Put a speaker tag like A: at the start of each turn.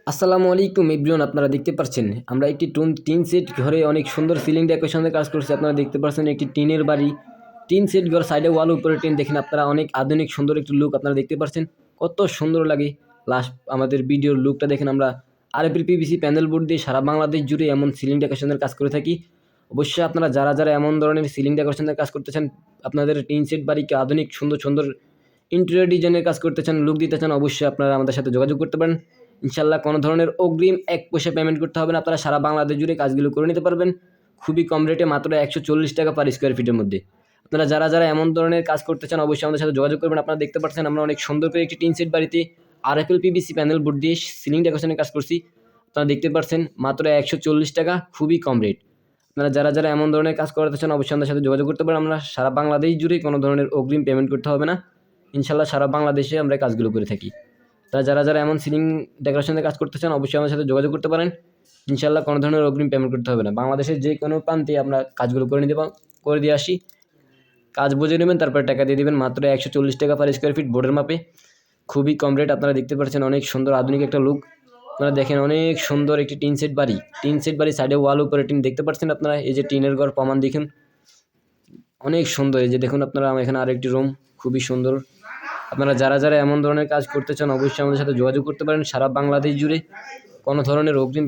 A: আসসালামু আলাইকুম এভরিওয়ান, আপনারা দেখতে পাচ্ছেন আমরা একটি টিন সেট ঘরে অনেক সুন্দর সিলিং ডেকোরেশনের কাজ করছি। আপনারা দেখতে পাচ্ছেন একটি টিনের বাড়ি, টিন সেট ঘর, সাইডে ওয়াল, উপরে টিন। দেখেন আপনারা, অনেক আধুনিক সুন্দর একটি লুক আপনারা দেখতে পাচ্ছেন, কত সুন্দর লাগে। লাস্ট আমাদের ভিডিওর লুকটা দেখেন। আমরা আরএফএল পিভিসি প্যানেল বোর্ড দিয়ে সারা বাংলাদেশ জুড়ে এমন সিলিং ডেকোরেশনের কাজ করে থাকি। অবশ্যই আপনারা যারা যারা এমন ধরনের সিলিং ডেকোরেশনের কাজ করতে চান, আপনাদের টিন সেট বাড়িকে আধুনিক সুন্দর সুন্দর ইন্টেরিয়র ডিজাইনের কাজ করতে চান, লুক দিতে চান, অবশ্যই আপনারা আমাদের সাথে যোগাযোগ করতে পারেন। ইনশাল্লাহ কোনো ধরনের অগ্রিম এক পয়সা পেমেন্ট করতে হবে না। আপনারা সারা বাংলাদেশ জুড়ে কাজগুলো করে নিতে পারবেন খুবই কম রেটে, মাত্র 140 টাকা পার স্কোয়ার ফিটের মধ্যে। আপনারা যারা যারা এমন ধরনের কাজ করতে চান, অবশ্যই আমাদের সাথে যোগাযোগ করবেন। আপনারা দেখতে পাচ্ছেন আমরা অনেক সুন্দর করে একটি টিন সেট বাড়িতে আরএফএল পিভিসি প্যানেল বোর্ড দিয়ে সিলিং ডেকোরেশনের কাজ করছি। আপনারা দেখতে পাচ্ছেন মাত্র 140 টাকা, খুবই কম রেট। আপনারা যারা যারা এমন ধরনের কাজ করতে চান, অবশ্যই আমাদের সাথে যোগাযোগ করতে পারেন। আমরা সারা বাংলাদেশ জুড়ে কোনো ধরনের অগ্রিম পেমেন্ট করতে হবে না। ইনশাল্লাহ সারা বাংলাদেশে আমরা কাজগুলো করে থাকি। তারা যারা যারা এমন সিলিং ডেকোরেশনের কাজ করতে চান, অবশ্যই আমাদের সাথে যোগাযোগ করতে পারেন। ইনশাল্লাহ কোনো ধরনের অগ্রিম পেমেন্ট করতে হবে না। বাংলাদেশের যে কোনো প্রান্তে আমরা কাজগুলো করে দিয়ে আসি। কাজ বুঝে নেবেন, তারপরে টাকা দিয়ে দেবেন। মাত্র 140 টাকা পার স্কোয়ার ফিট, বোর্ডের মাপে, খুবই কম রেট। আপনারা দেখতে পাচ্ছেন অনেক সুন্দর আধুনিক একটা লুক। আপনারা দেখেন অনেক সুন্দর একটি টিন সেট বাড়ি, সাইডে ওয়াল, উপরে টিন। দেখতে পাচ্ছেন আপনারা, এই যে টিনের ঘর প্রমাণ দেখুন, অনেক সুন্দর। এই যে দেখুন আপনারা, এখানে আরেকটি রুম, খুবই সুন্দর। আপনারা যারা যারা এমন ধরনের কাজ করতে চান, অবশ্যই আমাদের সাথে যোগাযোগ করতে পারেন। সারা বাংলাদেশ জুড়ে কোনো ধরনের অগ্রিম